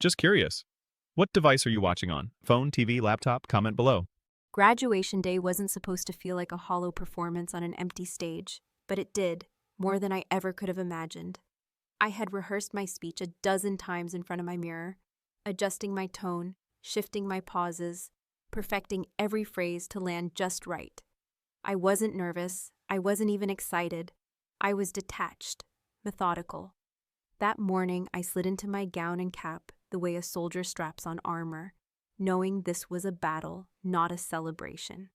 Just curious. What device are you watching on? Phone, TV, laptop? Comment below. Graduation day wasn't supposed to feel like a hollow performance on an empty stage, but it did, more than I ever could have imagined. I had rehearsed my speech a dozen times in front of my mirror, adjusting my tone, shifting my pauses, perfecting every phrase to land just right. I wasn't nervous, I wasn't even excited. I was detached, methodical. That morning, I slid into my gown and cap the way a soldier straps on armor, knowing this was a battle, not a celebration.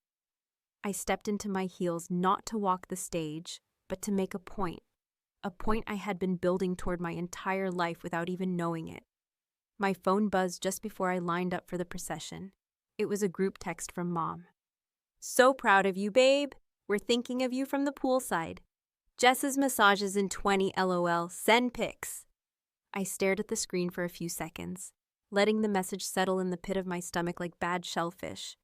I stepped into my heels not to walk the stage, but to make a point I had been building toward my entire life without even knowing it. My phone buzzed just before I lined up for the procession. It was a group text from Mom. "So proud of you, babe. We're thinking of you from the poolside. Jess's massages in 20 LOL. Send pics." I stared at the screen for a few seconds, letting the message settle in the pit of my stomach like bad shellfish.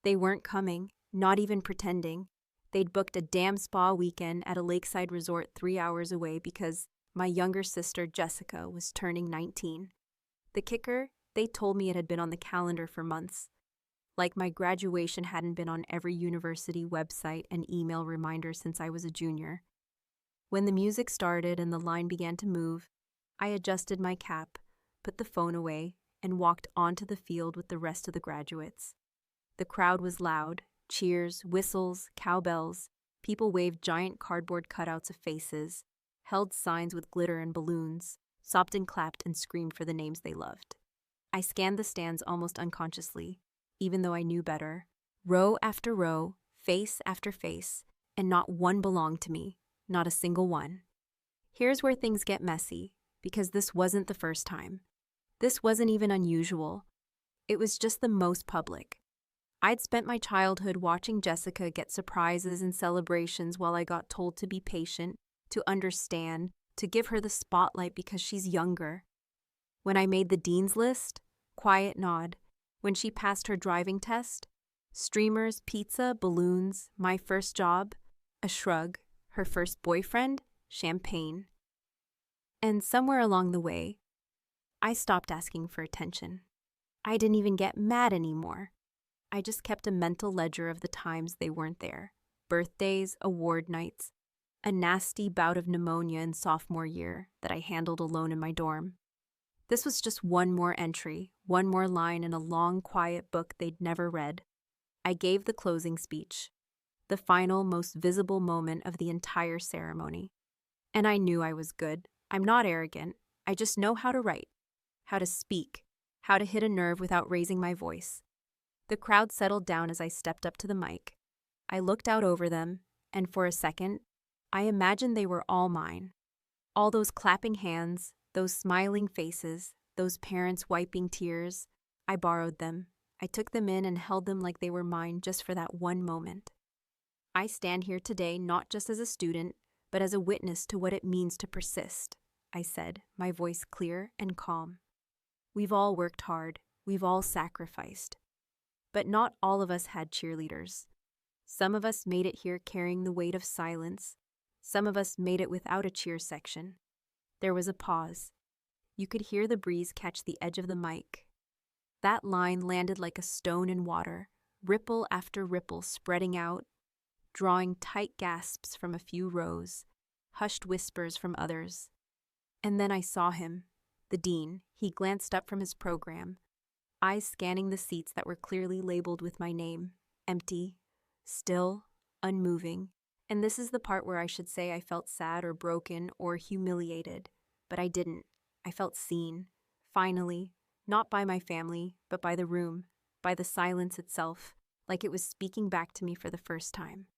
They weren't coming, not even pretending. They'd booked a damn spa weekend at a lakeside resort 3 hours away because my younger sister, Jessica, was turning 19. The kicker, they told me it had been on the calendar for months. Like my graduation hadn't been on every university website and email reminder since I was a junior. When the music started and the line began to move, I adjusted my cap, put the phone away, and walked onto the field with the rest of the graduates. The crowd was loud. Cheers, whistles, cowbells. People waved giant cardboard cutouts of faces, held signs with glitter and balloons, sobbed and clapped and screamed for the names they loved. I scanned the stands almost unconsciously, even though I knew better. Row after row, face after face, and not one belonged to me, not a single one. Here's where things get messy, because this wasn't the first time. This wasn't even unusual. It was just the most public. I'd spent my childhood watching Jessica get surprises and celebrations while I got told to be patient, to understand, to give her the spotlight because she's younger. When I made the dean's list, quiet nod. When she passed her driving test, streamers, pizza, balloons, my first job, a shrug, her first boyfriend, champagne. And somewhere along the way, I stopped asking for attention. I didn't even get mad anymore. I just kept a mental ledger of the times they weren't there. Birthdays, award nights, a nasty bout of pneumonia in sophomore year that I handled alone in my dorm. This was just one more entry, one more line in a long, quiet book they'd never read. I gave the closing speech, the final, most visible moment of the entire ceremony. And I knew I was good. I'm not arrogant. I just know how to write, how to speak, how to hit a nerve without raising my voice. The crowd settled down as I stepped up to the mic. I looked out over them, and for a second, I imagined they were all mine. All those clapping hands, those smiling faces, those parents wiping tears. I borrowed them. I took them in and held them like they were mine just for that one moment. I stand here today not just as a student, but as a witness to what it means to persist, I said, my voice clear and calm. We've all worked hard. We've all sacrificed. But not all of us had cheerleaders. Some of us made it here carrying the weight of silence. Some of us made it without a cheer section. There was a pause. You could hear the breeze catch the edge of the mic. That line landed like a stone in water, ripple after ripple spreading out, drawing tight gasps from a few rows, hushed whispers from others. And then I saw him, the dean. He glanced up from his program, eyes scanning the seats that were clearly labeled with my name, empty, still, unmoving. And this is the part where I should say I felt sad or broken or humiliated, but I didn't. I felt seen, finally, not by my family, but by the room, by the silence itself, like it was speaking back to me for the first time.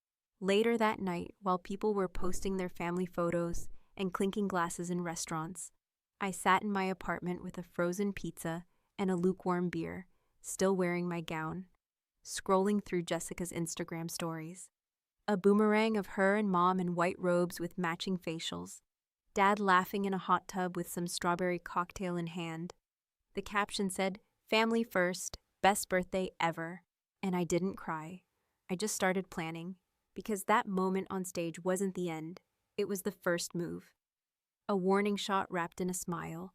Later that night, while people were posting their family photos and clinking glasses in restaurants, I sat in my apartment with a frozen pizza and a lukewarm beer, still wearing my gown, scrolling through Jessica's Instagram stories. A boomerang of her and Mom in white robes with matching facials. Dad laughing in a hot tub with some strawberry cocktail in hand. The caption said, "Family first, best birthday ever." And I didn't cry. I just started planning, because that moment on stage wasn't the end. It was the first move. A warning shot wrapped in a smile.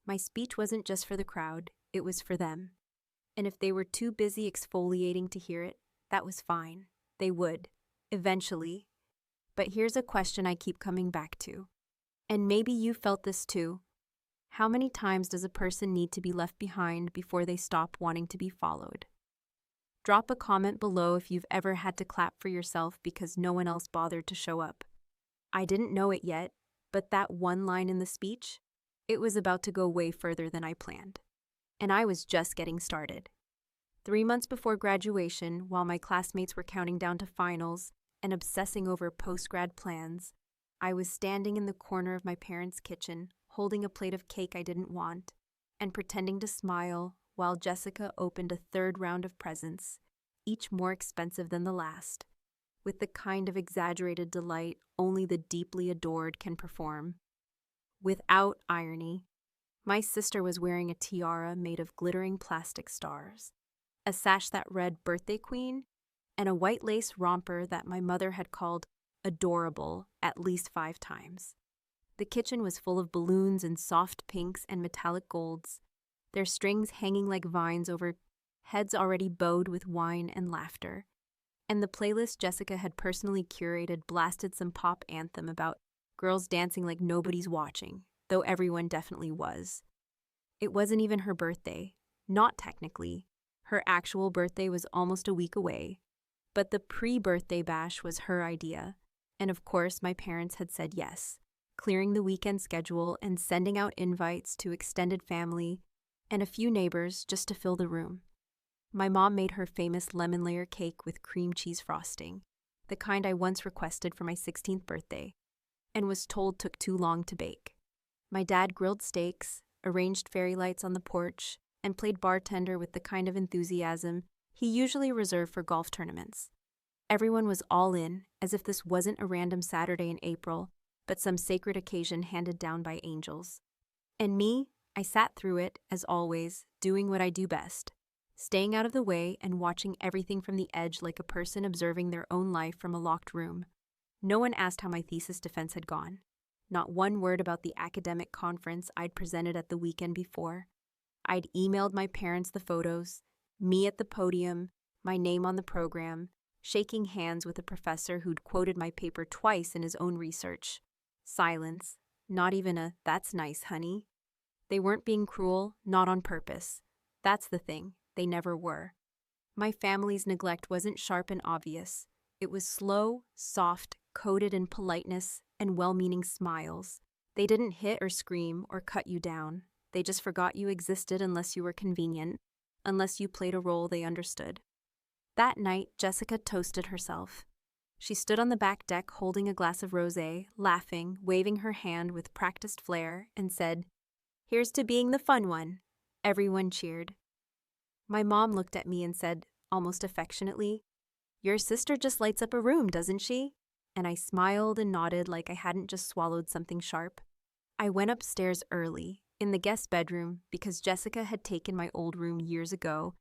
My speech wasn't just for the crowd, it was for them. And if they were too busy exfoliating to hear it, that was fine. They would, eventually. But here's a question I keep coming back to. And maybe you felt this too. How many times does a person need to be left behind before they stop wanting to be followed? Drop a comment below if you've ever had to clap for yourself because no one else bothered to show up. I didn't know it yet, but that one line in the speech, it was about to go way further than I planned. And I was just getting started. 3 months before graduation, while my classmates were counting down to finals and obsessing over post-grad plans, I was standing in the corner of my parents' kitchen, holding a plate of cake I didn't want, and pretending to smile while Jessica opened a third round of presents, each more expensive than the last, with the kind of exaggerated delight only the deeply adored can perform. Without irony, my sister was wearing a tiara made of glittering plastic stars, a sash that read Birthday Queen, and a white lace romper that my mother had called adorable at least 5 times. The kitchen was full of balloons in soft pinks and metallic golds, their strings hanging like vines over heads already bowed with wine and laughter. And the playlist Jessica had personally curated blasted some pop anthem about girls dancing like nobody's watching, though everyone definitely was. It wasn't even her birthday. Not technically. Her actual birthday was almost a week away. But the pre-birthday bash was her idea. And of course, my parents had said yes, clearing the weekend schedule and sending out invites to extended family and a few neighbors just to fill the room. My mom made her famous lemon layer cake with cream cheese frosting, the kind I once requested for my 16th birthday, and was told took too long to bake. My dad grilled steaks, arranged fairy lights on the porch, and played bartender with the kind of enthusiasm he usually reserved for golf tournaments. Everyone was all in, as if this wasn't a random Saturday in April, but some sacred occasion handed down by angels. And me, I sat through it, as always, doing what I do best, staying out of the way and watching everything from the edge like a person observing their own life from a locked room. No one asked how my thesis defense had gone. Not one word about the academic conference I'd presented at the weekend before. I'd emailed my parents the photos, me at the podium, my name on the program, shaking hands with a professor who'd quoted my paper twice in his own research. Silence. Not even a, "That's nice, honey." They weren't being cruel, not on purpose. That's the thing, they never were. My family's neglect wasn't sharp and obvious. It was slow, soft, coated in politeness and well-meaning smiles. They didn't hit or scream or cut you down. They just forgot you existed unless you were convenient, unless you played a role they understood. That night, Jessica toasted herself. She stood on the back deck holding a glass of rosé, laughing, waving her hand with practiced flair, and said, "Here's to being the fun one." Everyone cheered. My mom looked at me and said, almost affectionately, "Your sister just lights up a room, doesn't she?" And I smiled and nodded like I hadn't just swallowed something sharp. I went upstairs early, in the guest bedroom, because Jessica had taken my old room years ago,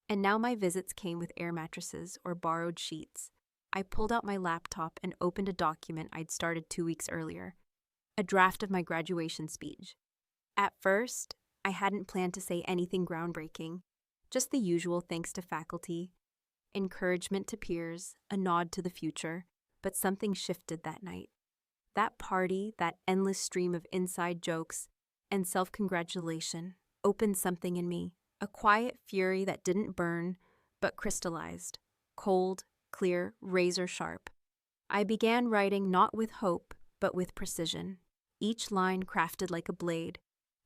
and now my visits came with air mattresses or borrowed sheets. I pulled out my laptop and opened a document I'd started 2 weeks earlier, a draft of my graduation speech. At first, I hadn't planned to say anything groundbreaking, just the usual thanks to faculty, encouragement to peers, a nod to the future, but something shifted that night. That party, that endless stream of inside jokes and self-congratulation opened something in me, a quiet fury that didn't burn, but crystallized, cold, clear, razor sharp. I began writing not with hope, but with precision, each line crafted like a blade,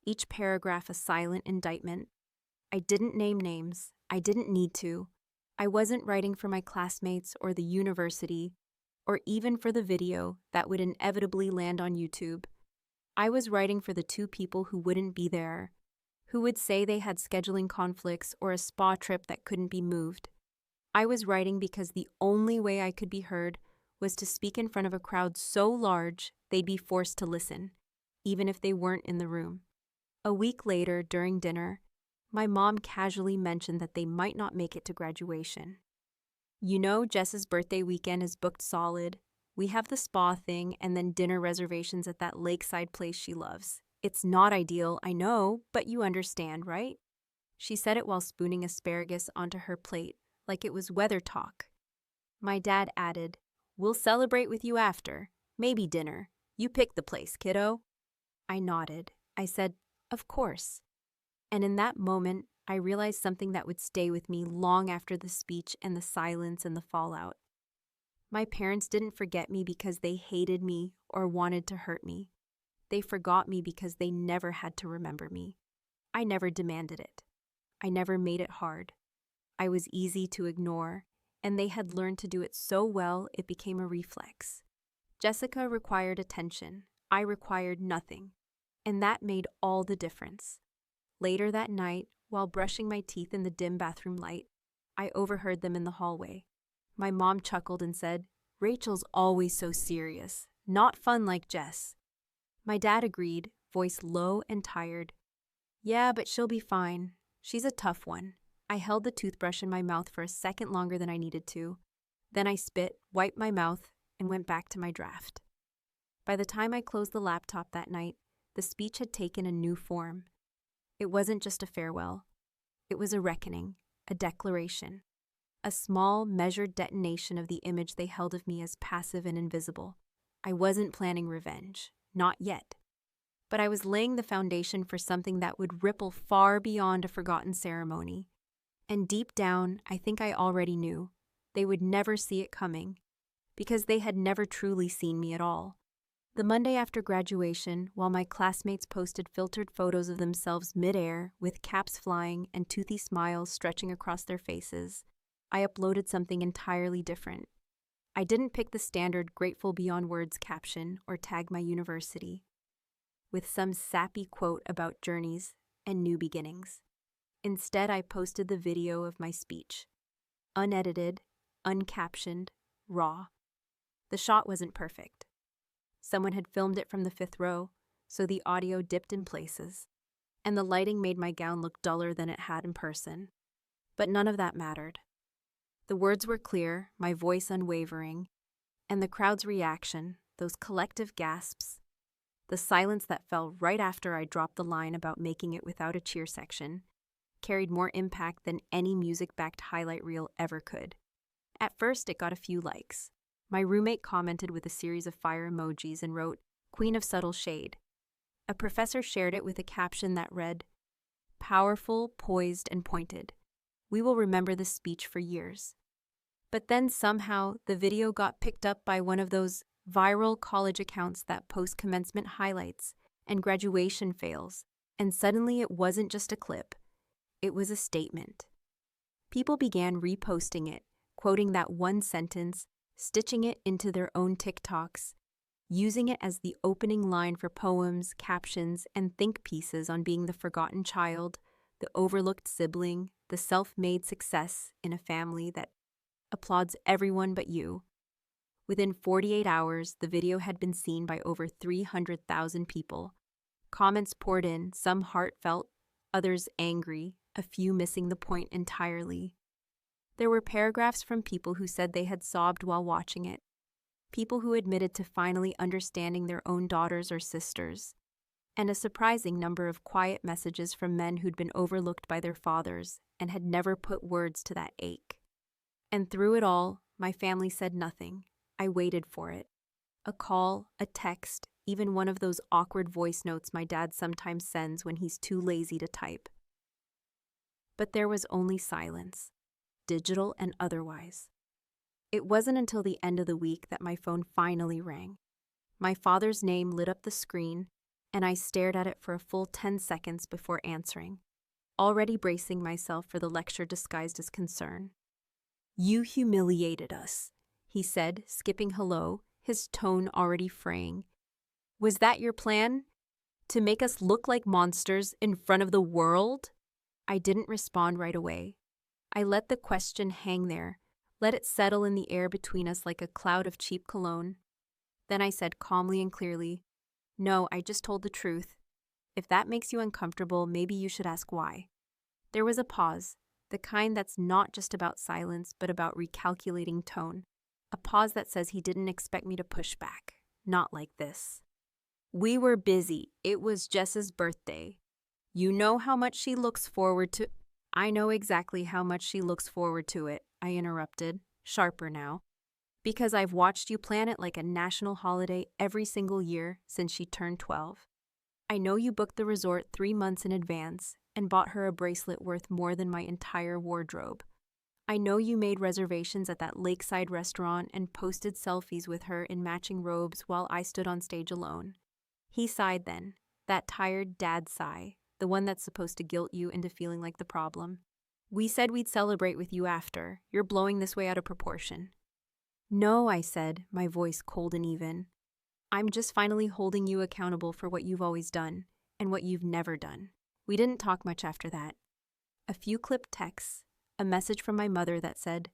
each paragraph a silent indictment. I didn't name names. I didn't need to. I wasn't writing for my classmates or the university, or even for the video that would inevitably land on YouTube. I was writing for the 2 people who wouldn't be there, who would say they had scheduling conflicts or a spa trip that couldn't be moved. I was writing because the only way I could be heard was to speak in front of a crowd so large they'd be forced to listen, even if they weren't in the room. A week later, during dinner, my mom casually mentioned that they might not make it to graduation. "You know, Jess's birthday weekend is booked solid. We have the spa thing and then dinner reservations at that lakeside place she loves. It's not ideal, I know, but you understand, right? She said it while spooning asparagus onto her plate, like it was weather talk. My dad added, "We'll celebrate with you after. Maybe dinner. You pick the place, kiddo." I nodded. I said, "Of course." And in that moment, I realized something that would stay with me long after the speech and the silence and the fallout. My parents didn't forget me because they hated me or wanted to hurt me. They forgot me because they never had to remember me. I never demanded it. I never made it hard. I was easy to ignore, and they had learned to do it so well it became a reflex. Jessica required attention. I required nothing. And that made all the difference. Later that night, while brushing my teeth in the dim bathroom light, I overheard them in the hallway. My mom chuckled and said, "Rachel's always so serious, not fun like Jess." My dad agreed, voice low and tired. "Yeah, but she'll be fine. She's a tough one." I held the toothbrush in my mouth for a second longer than I needed to. Then I spit, wiped my mouth, and went back to my draft. By the time I closed the laptop that night, the speech had taken a new form. It wasn't just a farewell. It was a reckoning, a declaration, a small, measured detonation of the image they held of me as passive and invisible. I wasn't planning revenge, not yet. But I was laying the foundation for something that would ripple far beyond a forgotten ceremony. And deep down, I think I already knew. They would never see it coming, because they had never truly seen me at all. The Monday after graduation, while my classmates posted filtered photos of themselves midair, with caps flying and toothy smiles stretching across their faces, I uploaded something entirely different. I didn't pick the standard grateful beyond words caption or tag my university with some sappy quote about journeys and new beginnings. Instead, I posted the video of my speech. Unedited, uncaptioned, raw. The shot wasn't perfect. Someone had filmed it from the 5th row, so the audio dipped in places, and the lighting made my gown look duller than it had in person. But none of that mattered. The words were clear, my voice unwavering, and the crowd's reaction, those collective gasps, the silence that fell right after I dropped the line about making it without a cheer section, carried more impact than any music-backed highlight reel ever could. At first, it got a few likes. My roommate commented with a series of fire emojis and wrote, "Queen of Subtle Shade." A professor shared it with a caption that read, "Powerful, poised, and pointed. We will remember this speech for years." But then somehow, the video got picked up by one of those viral college accounts that post commencement highlights and graduation fails, and suddenly it wasn't just a clip. It was a statement. People began reposting it, quoting that one sentence, stitching it into their own TikToks, using it as the opening line for poems, captions, and think pieces on being the forgotten child, the overlooked sibling, the self-made success in a family that applauds everyone but you. Within 48 hours, the video had been seen by over 300,000 people. Comments poured in, some heartfelt, others angry, a few missing the point entirely. There were paragraphs from people who said they had sobbed while watching it, people who admitted to finally understanding their own daughters or sisters, and a surprising number of quiet messages from men who'd been overlooked by their fathers and had never put words to that ache. And through it all, my family said nothing. I waited for it. A call, a text, even one of those awkward voice notes my dad sometimes sends when he's too lazy to type. But there was only silence, digital and otherwise. It wasn't until the end of the week that my phone finally rang. My father's name lit up the screen, and I stared at it for a full 10 seconds before answering, already bracing myself for the lecture disguised as concern. "You humiliated us," he said, skipping hello, his tone already fraying. "Was that your plan? To make us look like monsters in front of the world?" I didn't respond right away. I let the question hang there, let it settle in the air between us like a cloud of cheap cologne. Then I said calmly and clearly, "No, I just told the truth. If that makes you uncomfortable, maybe you should ask why." There was a pause, the kind that's not just about silence, but about recalculating tone. A pause that says he didn't expect me to push back. Not like this. We were busy. It was Jess's birthday. You know how much she looks forward to— I know exactly how much she looks forward to it, I interrupted, sharper now. Because I've watched you plan it like a national holiday every single year since she turned 12. I know you booked the resort 3 months in advance and bought her a bracelet worth more than my entire wardrobe. I know you made reservations at that lakeside restaurant and posted selfies with her in matching robes while I stood on stage alone. He sighed then, that tired dad sigh, the one that's supposed to guilt you into feeling like the problem. We said we'd celebrate with you after. You're blowing this way out of proportion. No, I said, my voice cold and even. I'm just finally holding you accountable for what you've always done and what you've never done. We didn't talk much after that. A few clipped texts, a message from my mother that said,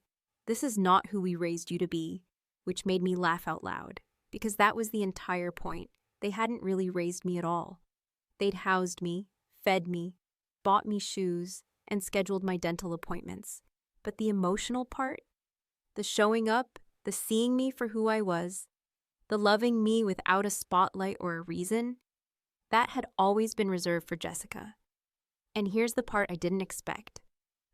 "This is not who we raised you to be," which made me laugh out loud, because that was the entire point. They hadn't really raised me at all. They'd housed me, fed me, bought me shoes, and scheduled my dental appointments. But the emotional part, the showing up, the seeing me for who I was, the loving me without a spotlight or a reason, that had always been reserved for Jessica. And here's the part I didn't expect.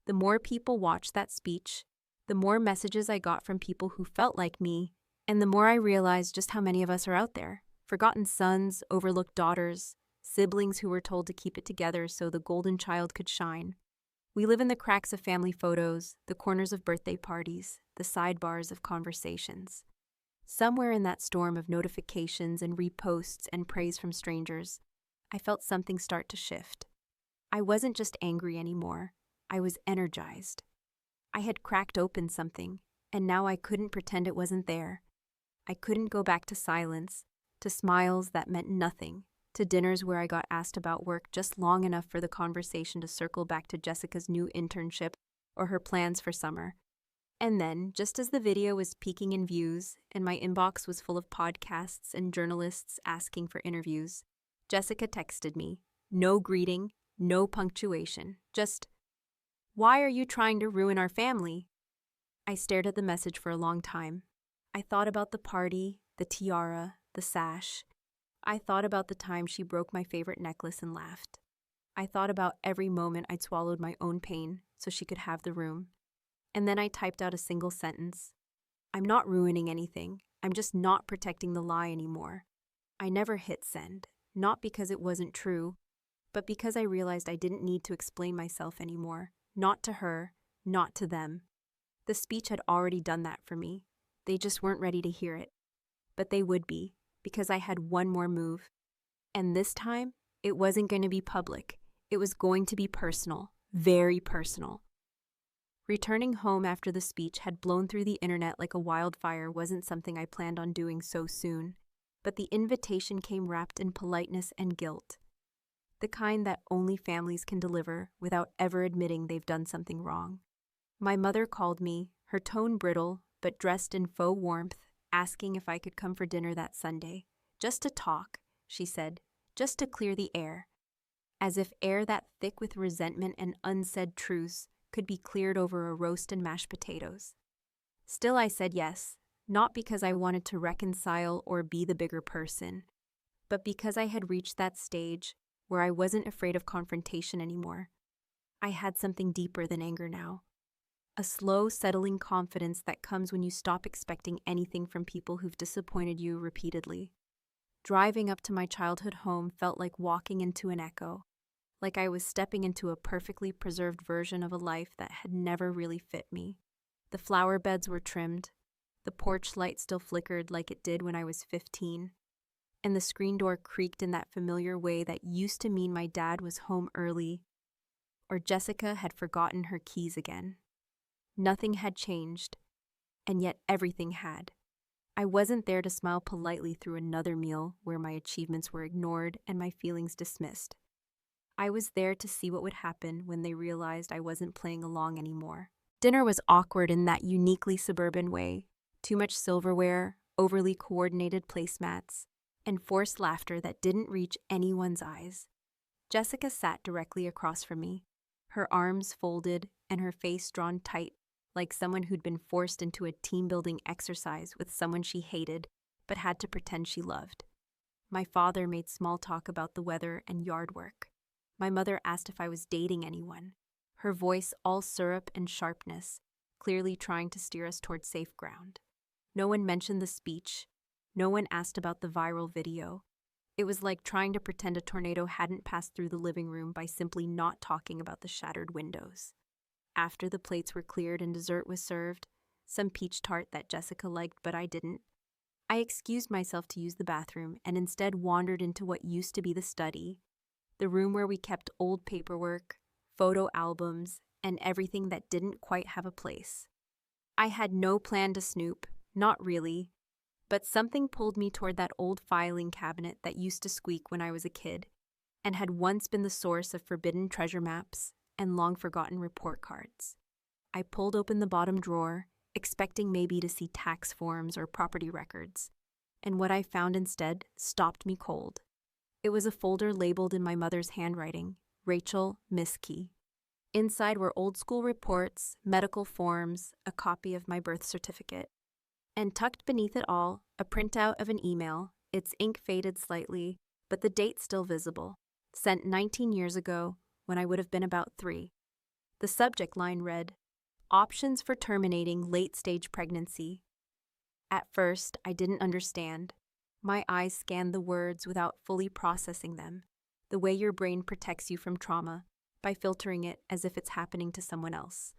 The more people watched that speech, the more messages I got from people who felt like me, and the more I realized just how many of us are out there. Forgotten sons, overlooked daughters, siblings who were told to keep it together so the golden child could shine. We live in the cracks of family photos, the corners of birthday parties, the sidebars of conversations. Somewhere in that storm of notifications and reposts and praise from strangers, I felt something start to shift. I wasn't just angry anymore. I was energized. I had cracked open something, and now I couldn't pretend it wasn't there. I couldn't go back to silence, to smiles that meant nothing, to dinners where I got asked about work just long enough for the conversation to circle back to Jessica's new internship or her plans for summer. And then, just as the video was peaking in views and my inbox was full of podcasts and journalists asking for interviews, Jessica texted me. No greeting, no punctuation, just, "Why are you trying to ruin our family?" I stared at the message for a long time. I thought about the party, the tiara, the sash. I thought about the time she broke my favorite necklace and laughed. I thought about every moment I'd swallowed my own pain so she could have the room. And then I typed out a single sentence. I'm not ruining anything. I'm just not protecting the lie anymore. I never hit send, not because it wasn't true, but because I realized I didn't need to explain myself anymore. Not to her, not to them. The speech had already done that for me. They just weren't ready to hear it. But they would be, because I had one more move. And this time, it wasn't going to be public. It was going to be personal, very personal. Returning home after the speech had blown through the internet like a wildfire wasn't something I planned on doing so soon. But the invitation came wrapped in politeness and guilt. The kind that only families can deliver without ever admitting they've done something wrong. My mother called me, her tone brittle, but dressed in faux warmth, asking if I could come for dinner that Sunday. Just to talk, she said, just to clear the air. As if air that thick with resentment and unsaid truths could be cleared over a roast and mashed potatoes. Still, I said yes, not because I wanted to reconcile or be the bigger person, but because I had reached that stage where I wasn't afraid of confrontation anymore. I had something deeper than anger now. A slow, settling confidence that comes when you stop expecting anything from people who've disappointed you repeatedly. Driving up to my childhood home felt like walking into an echo, like I was stepping into a perfectly preserved version of a life that had never really fit me. The flower beds were trimmed, the porch light still flickered like it did when I was 15, and the screen door creaked in that familiar way that used to mean my dad was home early, or Jessica had forgotten her keys again. Nothing had changed, and yet everything had. I wasn't there to smile politely through another meal where my achievements were ignored and my feelings dismissed. I was there to see what would happen when they realized I wasn't playing along anymore. Dinner was awkward in that uniquely suburban way. Too much silverware, overly coordinated placemats, and forced laughter that didn't reach anyone's eyes. Jessica sat directly across from me, her arms folded and her face drawn tight, like someone who'd been forced into a team-building exercise with someone she hated but had to pretend she loved. My father made small talk about the weather and yard work. My mother asked if I was dating anyone, her voice all syrup and sharpness, clearly trying to steer us toward safe ground. No one mentioned the speech. No one asked about the viral video. It was like trying to pretend a tornado hadn't passed through the living room by simply not talking about the shattered windows. After the plates were cleared and dessert was served, some peach tart that Jessica liked but I didn't, I excused myself to use the bathroom and instead wandered into what used to be the study, the room where we kept old paperwork, photo albums, and everything that didn't quite have a place. I had no plan to snoop, not really, but something pulled me toward that old filing cabinet that used to squeak when I was a kid and had once been the source of forbidden treasure maps and long-forgotten report cards. I pulled open the bottom drawer, expecting maybe to see tax forms or property records, and what I found instead stopped me cold. It was a folder labeled in my mother's handwriting, Rachel Miskey. Inside were old-school reports, medical forms, a copy of my birth certificate. And tucked beneath it all, a printout of an email, its ink faded slightly, but the date still visible, sent 19 years ago when I would have been about 3. The subject line read, "Options for terminating late-stage pregnancy." At first, I didn't understand. My eyes scanned the words without fully processing them, the way your brain protects you from trauma, by filtering it as if it's happening to someone else.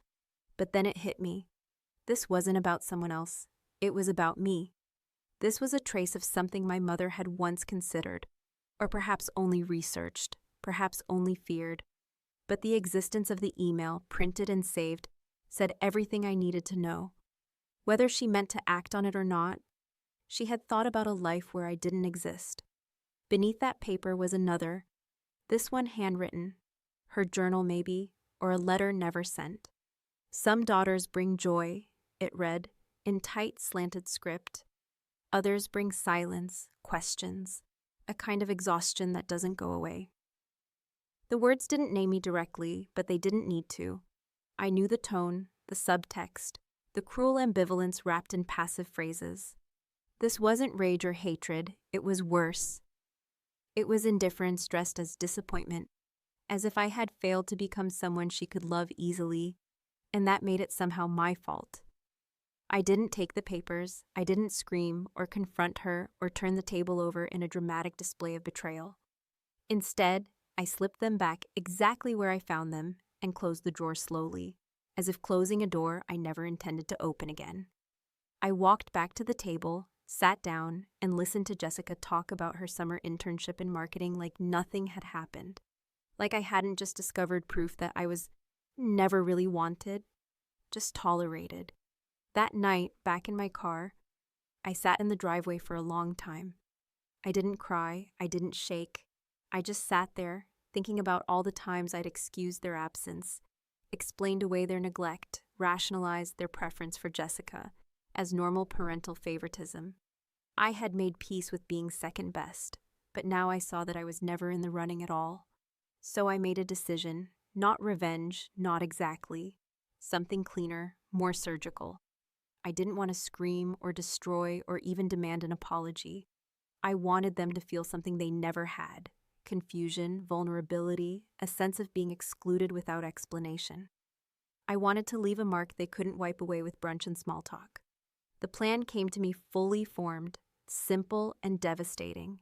But then it hit me. This wasn't about someone else. It was about me. This was a trace of something my mother had once considered, or perhaps only researched, perhaps only feared. But the existence of the email, printed and saved, said everything I needed to know. Whether she meant to act on it or not, she had thought about a life where I didn't exist. Beneath that paper was another, this one handwritten, her journal maybe, or a letter never sent. "Some daughters bring joy," it read, in tight, slanted script. "Others bring silence, questions, a kind of exhaustion that doesn't go away." The words didn't name me directly, but they didn't need to. I knew the tone, the subtext, the cruel ambivalence wrapped in passive phrases. This wasn't rage or hatred, it was worse. It was indifference dressed as disappointment, as if I had failed to become someone she could love easily, and that made it somehow my fault. I didn't take the papers, I didn't scream or confront her or turn the table over in a dramatic display of betrayal. Instead, I slipped them back exactly where I found them and closed the drawer slowly, as if closing a door I never intended to open again. I walked back to the table, sat down, and listened to Jessica talk about her summer internship in marketing like nothing had happened. Like I hadn't just discovered proof that I was never really wanted, just tolerated. That night, back in my car, I sat in the driveway for a long time. I didn't cry, I didn't shake. I just sat there, thinking about all the times I'd excused their absence, explained away their neglect, rationalized their preference for Jessica as normal parental favoritism. I had made peace with being second best, but now I saw that I was never in the running at all. So I made a decision, not revenge, not exactly, something cleaner, more surgical. I didn't want to scream or destroy or even demand an apology. I wanted them to feel something they never had: confusion, vulnerability, a sense of being excluded without explanation. I wanted to leave a mark they couldn't wipe away with brunch and small talk. The plan came to me fully formed, simple and devastating.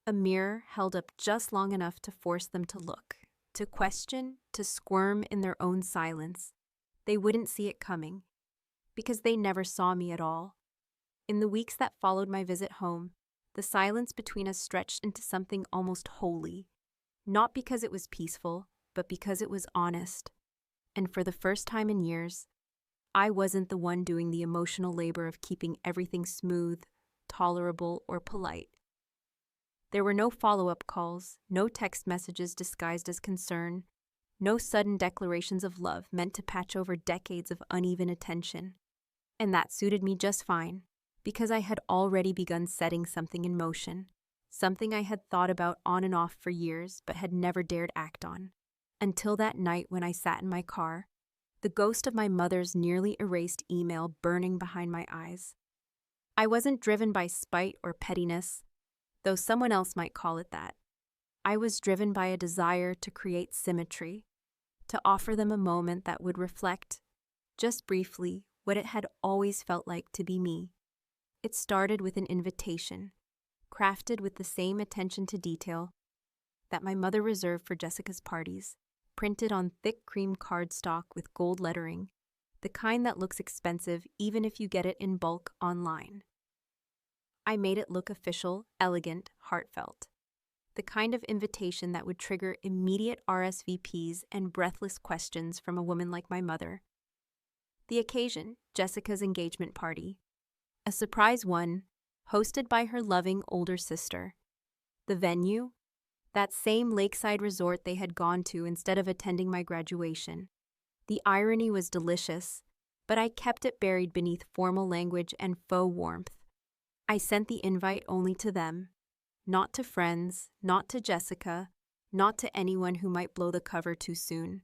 A mirror held up just long enough to force them to look, to question, to squirm in their own silence. They wouldn't see it coming, because they never saw me at all. In the weeks that followed my visit home, the silence between us stretched into something almost holy, not because it was peaceful, but because it was honest. And for the first time in years, I wasn't the one doing the emotional labor of keeping everything smooth, tolerable, or polite. There were no follow-up calls, no text messages disguised as concern, no sudden declarations of love meant to patch over decades of uneven attention. And that suited me just fine, because I had already begun setting something in motion, something I had thought about on and off for years but had never dared act on, until that night when I sat in my car, the ghost of my mother's nearly erased email burning behind my eyes. I wasn't driven by spite or pettiness, though someone else might call it that. I was driven by a desire to create symmetry, to offer them a moment that would reflect, just briefly, what it had always felt like to be me. It started with an invitation, crafted with the same attention to detail that my mother reserved for Jessica's parties, printed on thick cream cardstock with gold lettering, the kind that looks expensive even if you get it in bulk online. I made it look official, elegant, heartfelt. The kind of invitation that would trigger immediate RSVPs and breathless questions from a woman like my mother. The occasion, Jessica's engagement party. A surprise one, hosted by her loving older sister. The venue? That same lakeside resort they had gone to instead of attending my graduation. The irony was delicious, but I kept it buried beneath formal language and faux warmth. I sent the invite only to them. Not to friends, not to Jessica, not to anyone who might blow the cover too soon.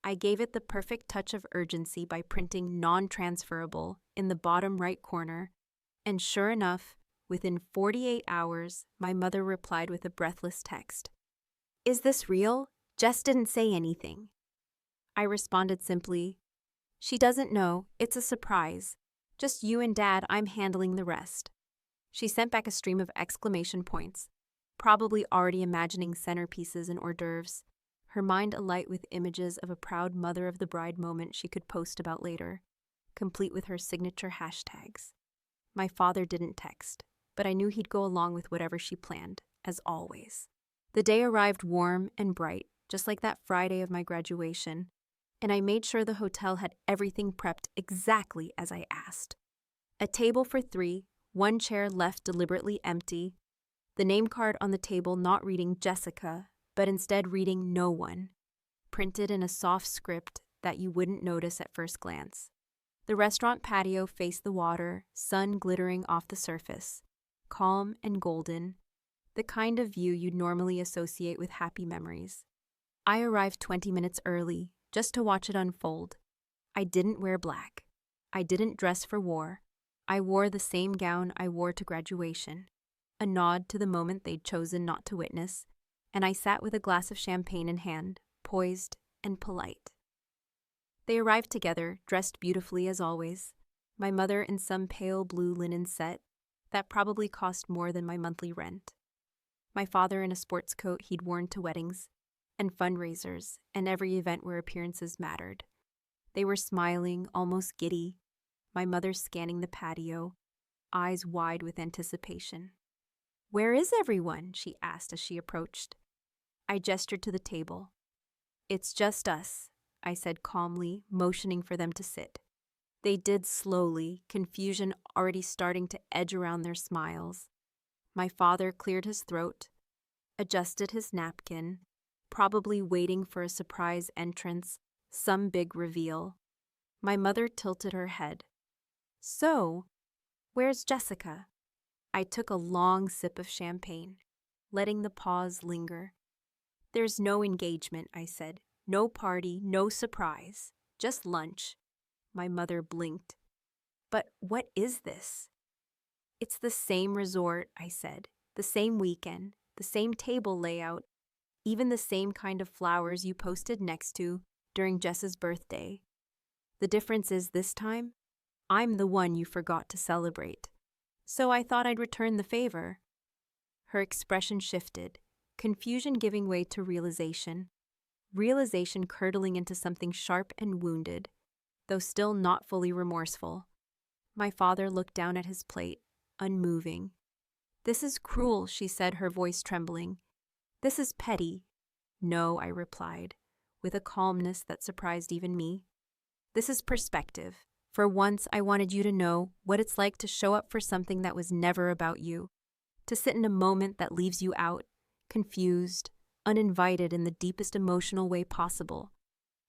I gave it the perfect touch of urgency by printing non-transferable in the bottom right corner, and sure enough, within 48 hours, my mother replied with a breathless text. "Is this real? Jess didn't say anything." I responded simply, "She doesn't know, it's a surprise. Just you and Dad, I'm handling the rest." She sent back a stream of exclamation points, probably already imagining centerpieces and hors d'oeuvres, her mind alight with images of a proud mother of the bride moment she could post about later, complete with her signature hashtags. My father didn't text, but I knew he'd go along with whatever she planned, as always. The day arrived warm and bright, just like that Friday of my graduation, and I made sure the hotel had everything prepped exactly as I asked. A table for 3, one chair left deliberately empty, the name card on the table not reading Jessica, but instead reading no one, printed in a soft script that you wouldn't notice at first glance. The restaurant patio faced the water, sun glittering off the surface, calm and golden, the kind of view you'd normally associate with happy memories. I arrived 20 minutes early, just to watch it unfold. I didn't wear black. I didn't dress for war. I wore the same gown I wore to graduation, a nod to the moment they'd chosen not to witness, and I sat with a glass of champagne in hand, poised and polite. They arrived together, dressed beautifully as always, my mother in some pale blue linen set that probably cost more than my monthly rent, my father in a sports coat he'd worn to weddings and fundraisers and every event where appearances mattered. They were smiling, almost giddy, my mother scanning the patio, eyes wide with anticipation. "Where is everyone?" she asked as she approached. I gestured to the table. "It's just us," I said calmly, motioning for them to sit. They did slowly, confusion already starting to edge around their smiles. My father cleared his throat, adjusted his napkin, probably waiting for a surprise entrance, some big reveal. My mother tilted her head. "So, where's Jessica?" I took a long sip of champagne, letting the pause linger. "There's no engagement," I said. "No party, no surprise. Just lunch." My mother blinked. "But what is this?" "It's the same resort," I said. "The same weekend, the same table layout, even the same kind of flowers you posted next to during Jess's birthday. The difference is this time, I'm the one you forgot to celebrate. So I thought I'd return the favor." Her expression shifted, confusion giving way to realization curdling into something sharp and wounded, though still not fully remorseful. My father looked down at his plate, unmoving. "This is cruel," she said, her voice trembling. "This is petty." "No," I replied, with a calmness that surprised even me. "This is perspective. For once, I wanted you to know what it's like to show up for something that was never about you, to sit in a moment that leaves you out, confused, uninvited in the deepest emotional way possible.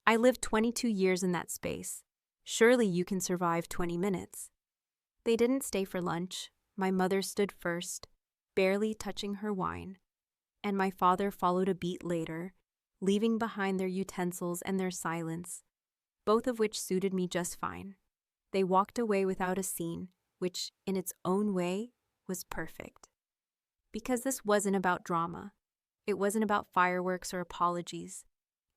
I lived 22 years in that space. Surely you can survive 20 minutes. They didn't stay for lunch. My mother stood first, barely touching her wine, and my father followed a beat later, leaving behind their utensils and their silence, both of which suited me just fine. They walked away without a scene, which, in its own way, was perfect. Because this wasn't about drama. It wasn't about fireworks or apologies.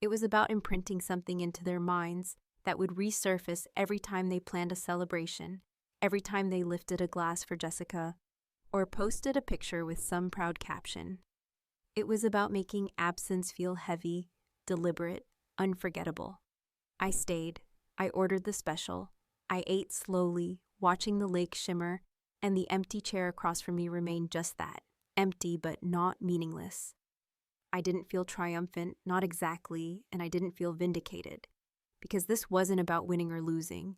It was about imprinting something into their minds that would resurface every time they planned a celebration, every time they lifted a glass for Jessica, or posted a picture with some proud caption. It was about making absence feel heavy, deliberate, unforgettable. I stayed. I ordered the special. I ate slowly, watching the lake shimmer, and the empty chair across from me remained just that, empty but not meaningless. I didn't feel triumphant, not exactly, and I didn't feel vindicated, because this wasn't about winning or losing.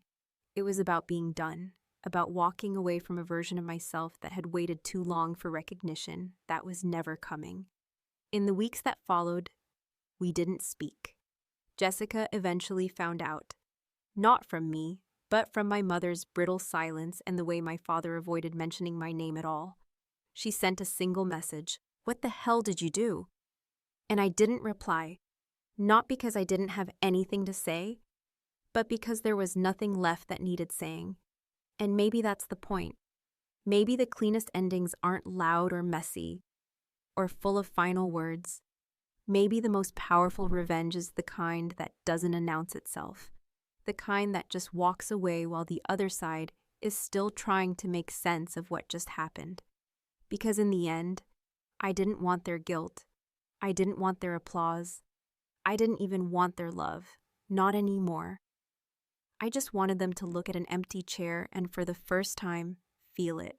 It was about being done, about walking away from a version of myself that had waited too long for recognition that was never coming. In the weeks that followed, we didn't speak. Jessica eventually found out. Not from me, but from my mother's brittle silence and the way my father avoided mentioning my name at all. She sent a single message, "What the hell did you do?" And I didn't reply, not because I didn't have anything to say, but because there was nothing left that needed saying. And maybe that's the point. Maybe the cleanest endings aren't loud or messy, or full of final words. Maybe the most powerful revenge is the kind that doesn't announce itself, the kind that just walks away while the other side is still trying to make sense of what just happened. Because in the end, I didn't want their guilt. I didn't want their applause. I didn't even want their love. Not anymore. I just wanted them to look at an empty chair and for the first time, feel it.